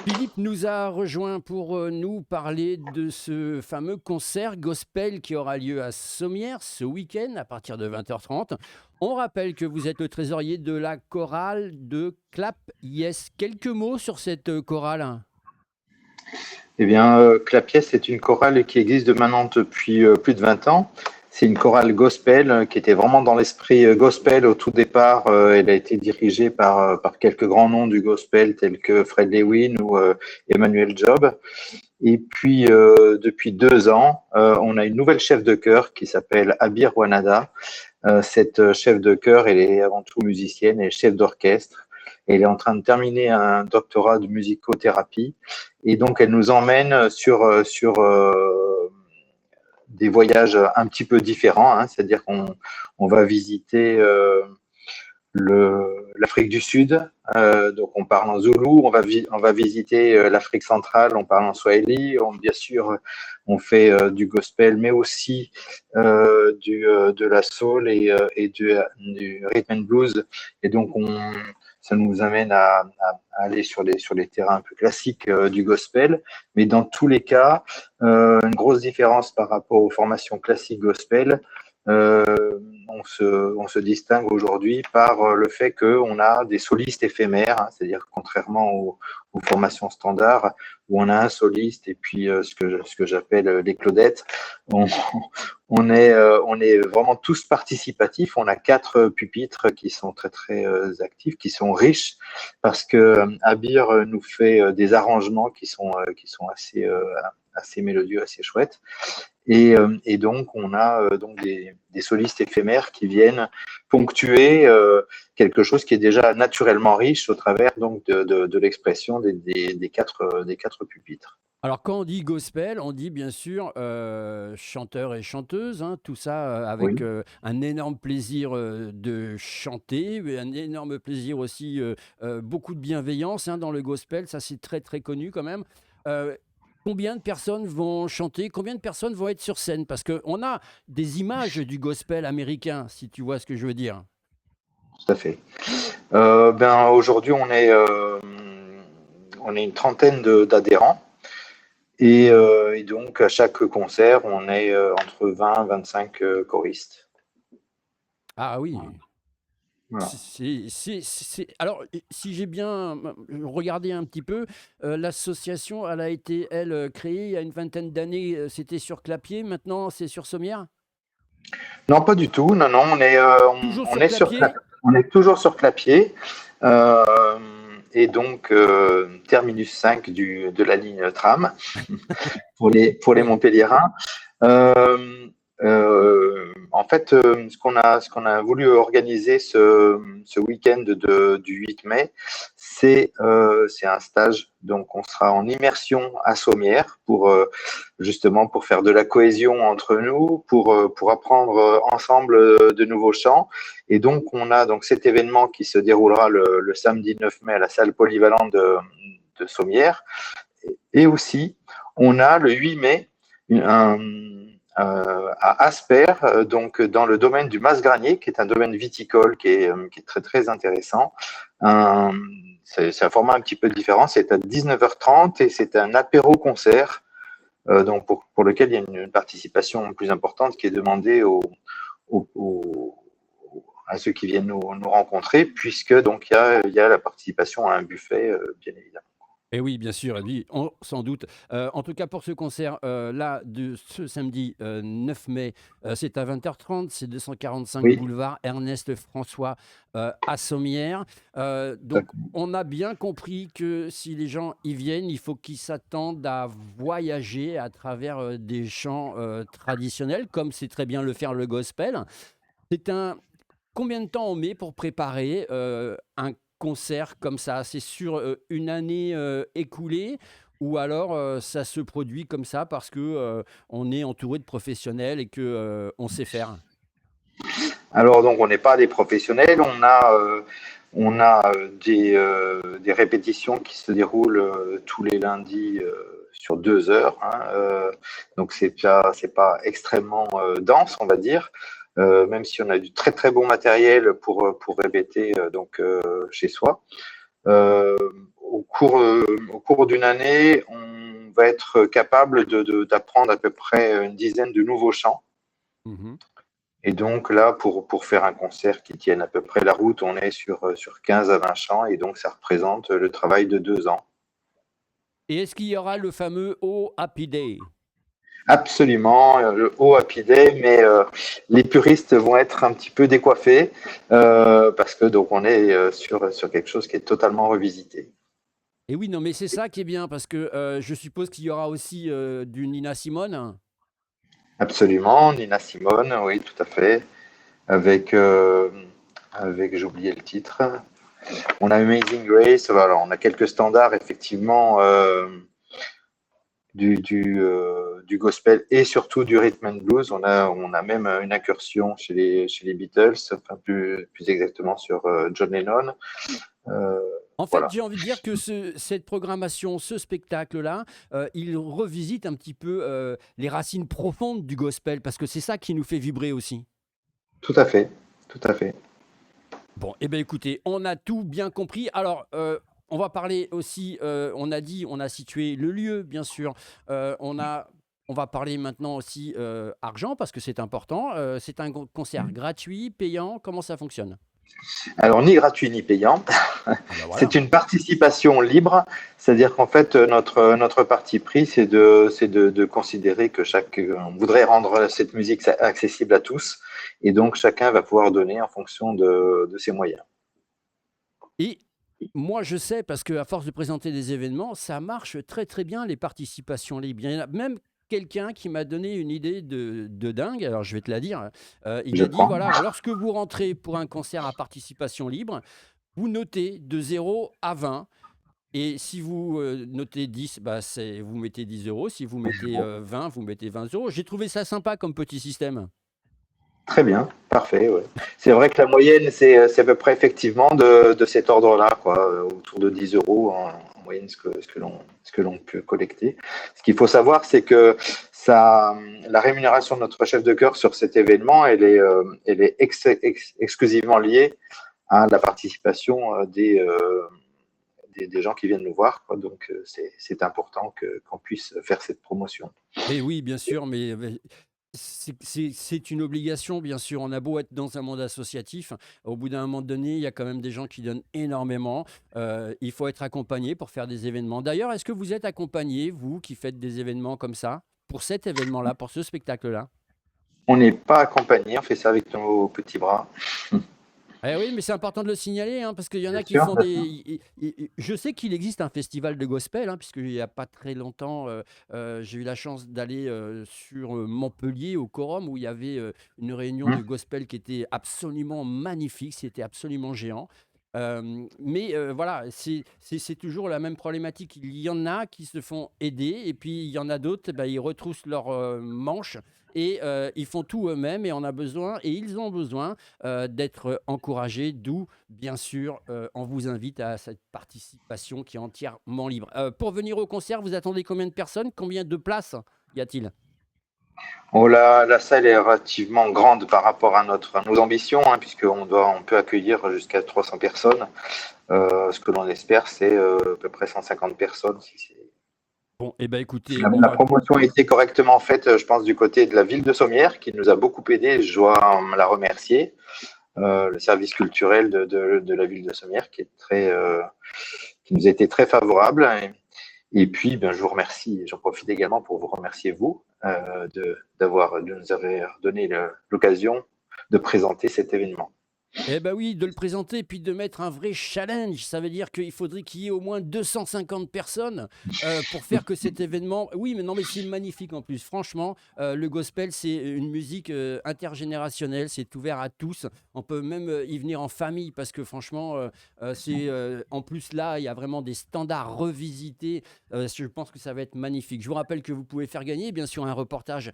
Philippe nous a rejoint pour nous parler de ce fameux concert gospel qui aura lieu à Sommières ce week-end à partir de 20h30. On rappelle que vous êtes le trésorier de la chorale de Clap Yes. Quelques mots sur cette chorale? Eh bien, Clapiès, c'est une chorale qui existe de maintenant depuis plus de 20 ans. C'est une chorale gospel qui était vraiment dans l'esprit gospel au tout départ. Elle a été dirigée par quelques grands noms du gospel tels que Fred Lewin ou Emmanuel Job. Et puis, depuis 2 ans, on a une nouvelle chef de chœur qui s'appelle Abir Wanada. Cette chef de chœur, elle est avant tout musicienne, elle est chef d'orchestre. Elle est en train de terminer un doctorat de musicothérapie. Et donc, elle nous emmène sur des voyages un petit peu différents. Hein, c'est-à-dire qu'on va visiter l'Afrique du Sud. Donc, on parle en zoulou. On va visiter l'Afrique centrale. On parle en swahili. Bien sûr, on fait du gospel, mais aussi de la soul et du rhythm and blues. Et donc, ça nous amène à aller sur les terrains un peu classiques du gospel. Mais dans tous les cas, une grosse différence par rapport aux formations classiques gospel. On se distingue aujourd'hui par le fait qu'on a des solistes éphémères, hein, c'est-à-dire contrairement aux formations standards où on a un soliste et puis ce que j'appelle les Claudettes, on, on est vraiment tous participatifs. On a 4 pupitres qui sont très très actifs, qui sont riches parce que Abir nous fait des arrangements qui sont assez mélodieux, assez chouettes. Et donc, on a donc des solistes éphémères qui viennent ponctuer quelque chose qui est déjà naturellement riche au travers donc de l'expression des quatre pupitres. Alors quand on dit gospel, on dit bien sûr chanteurs et chanteuses, hein, tout ça avec Oui. un énorme plaisir de chanter, mais un énorme plaisir aussi, beaucoup de bienveillance hein, dans le gospel, ça c'est très très connu quand même. Euh, Combien de personnes vont chanter? Combien de personnes vont être sur scène? Parce qu'on a des images du gospel américain, si tu vois ce que je veux dire. Tout à fait. Ben, aujourd'hui, on est une trentaine d'adhérents. Et donc, à chaque concert, on est entre 20 et 25 choristes. Ah oui. Voilà. Alors, si j'ai bien regardé un petit peu, l'association, elle a été, elle, créée il y a une vingtaine d'années, c'était sur Clapier, maintenant c'est sur Sommières? Non, pas du tout. Non, non, Toujours on sur est sur Clapier? on est toujours sur Clapier. Euh, et donc, terminus 5 de la ligne tram pour les Oui. Montpelliérains. Euh, En fait, ce qu'on a voulu organiser ce week-end du 8 mai, c'est un stage. Donc, on sera en immersion à Sommières justement pour faire de la cohésion entre nous, pour apprendre ensemble de nouveaux chants. Et donc, on a donc cet événement qui se déroulera le samedi 9 mai à la salle polyvalente de Sommières. Et aussi, on a le 8 mai un, à Asper, donc dans le domaine du Mas-Granier, qui est un domaine viticole qui est très très intéressant. C'est un format un petit peu différent, c'est à 19h30 et c'est un apéro-concert, donc pour lequel il y a une participation plus importante qui est demandée aux, aux, à ceux qui viennent nous rencontrer, puisque donc il y a la participation à un buffet, bien évidemment. Et oui, bien sûr, oui, sans doute. En tout cas, pour ce concert, là, de ce samedi 9 mai, c'est à 20h30, c'est 245 Oui, boulevard Ernest François à Sommières. Donc, d'accord. on a bien compris que si les gens y viennent, il faut qu'ils s'attendent à voyager à travers des chants traditionnels, comme c'est très bien le faire le gospel. C'est un Combien de temps on met pour préparer un concert comme ça? C'est sur une année écoulée ou alors ça se produit comme ça parce que on est entouré de professionnels et que on sait faire? Alors donc on n'est pas des professionnels, on a des répétitions qui se déroulent tous les lundis sur 2 heures. Hein, donc c'est pas extrêmement dense, on va dire. Même si on a du très très bon matériel pour répéter chez soi. Euh, au cours d'une année, on va être capable d'apprendre à peu près une dizaine de nouveaux chants. Mhm. Et donc là, pour faire un concert qui tienne à peu près la route, on est sur 15 à 20 chants, et donc ça représente le travail de 2 ans. Et est-ce qu'il y aura le fameux Oh Happy Day? Absolument, le haut Happy Day, mais les puristes vont être un petit peu décoiffés parce que donc on est sur quelque chose qui est totalement revisité. Et oui, non, mais c'est ça qui est bien, parce que je suppose qu'il y aura aussi du Nina Simone. Absolument, Nina Simone, oui, tout à fait, avec, j'ai oublié le titre. On a Amazing Grace, voilà, on a quelques standards effectivement du gospel et surtout du rhythm and blues. On a même une incursion chez les Beatles, enfin plus exactement sur John Lennon. Euh, En fait, voilà, j'ai envie de dire que cette programmation, ce spectacle-là, il revisite un petit peu les racines profondes du gospel, parce que c'est ça qui nous fait vibrer aussi. tout à fait, tout à fait. Bon, eh bien écoutez, on a tout bien compris. Alors, on va parler aussi, on a dit, on a situé le lieu, bien sûr. On va parler maintenant aussi argent, parce que c'est important. C'est un concert gratuit, payant. Comment ça fonctionne? Alors, ni gratuit ni payant. Ah ben C'est voilà. une participation libre, c'est-à-dire qu'en fait, notre parti pris, c'est de considérer que on voudrait rendre cette musique accessible à tous, et donc chacun va pouvoir donner en fonction de ses moyens. Et moi, je sais, parce qu'à force de présenter des événements, ça marche très très bien, les participations libres. Il y en a même quelqu'un qui m'a donné une idée de dingue, alors je vais te la dire. Il Je a dit, prends. voilà, lorsque vous rentrez pour un concert à participation libre, vous notez de 0 à 20. Et si vous notez 10, bah, vous mettez 10 euros. Si vous mettez 20, vous mettez 20 euros. J'ai trouvé ça sympa comme petit système. Très bien, parfait. Ouais. C'est vrai que la moyenne, c'est à peu près effectivement de cet ordre-là, quoi, autour de 10 euros en moyenne, ce que l'on peut collecter. Ce qu'il faut savoir, c'est que la rémunération de notre chef de chœur sur cet événement, elle est exclusivement liée à la participation des gens qui viennent nous voir, quoi. Donc, c'est important qu'on puisse faire cette promotion. Mais oui, bien sûr, mais c'est une obligation, bien sûr. On a beau être dans un monde associatif, au bout d'un moment donné, il y a quand même des gens qui donnent énormément. Il faut être accompagné pour faire des événements. D'ailleurs, est-ce que vous êtes accompagné, vous, qui faites des événements comme ça, pour cet événement-là, pour ce spectacle-là? On n'est pas accompagné, on fait ça avec nos petits bras, Eh oui, mais c'est important de le signaler, hein, parce qu'il y en bien a qui sûr. font des. Je sais qu'il existe un festival de gospel, hein, puisqu'il n'y a pas très longtemps, j'ai eu la chance d'aller sur Montpellier, au Quorum, où il y avait une réunion de gospel qui était absolument magnifique, c'était absolument géant. Mais voilà, c'est toujours la même problématique. Il y en a qui se font aider, et puis il y en a d'autres, bah, ils retroussent leurs manches et ils font tout eux-mêmes, et on a besoin, et ils ont besoin d'être encouragés, d'où, bien sûr, on vous invite à cette participation qui est entièrement libre. Pour venir au concert, vous attendez combien de personnes? Combien de places y a-t-il? Oh, la salle est relativement grande par rapport à nos ambitions, hein, on peut accueillir jusqu'à 300 personnes. Ce que l'on espère, c'est à peu près 150 personnes. Bon, eh ben Si écoutez, on la va. promotion a été correctement faite, je pense, du côté de la ville de Sommières, qui nous a beaucoup aidé. Je dois la remercier. Le service culturel de la ville de Sommières, qui nous a été très favorable. Et puis, ben, je vous remercie. J'en profite également pour vous remercier, vous, de nous avoir donné l'occasion de présenter cet événement. Eh ben oui, de le présenter et puis de mettre un vrai challenge. Ça veut dire qu'il faudrait qu'il y ait au moins 250 personnes pour faire que cet événement. Oui, mais non, mais c'est magnifique en plus. Franchement, le gospel, c'est une musique intergénérationnelle. C'est ouvert à tous. On peut même y venir en famille, parce que franchement, c'est en plus là, il y a vraiment des standards revisités. Je pense que ça va être magnifique. Je vous rappelle que vous pouvez faire gagner, bien sûr, un reportage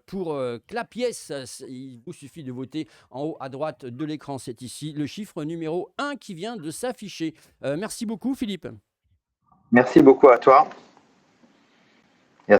pour Clapiès. Il vous suffit de voter en haut à droite de l'écran. C'est ici le chiffre numéro 1 qui vient de s'afficher. Merci beaucoup, Philippe. Merci beaucoup à toi.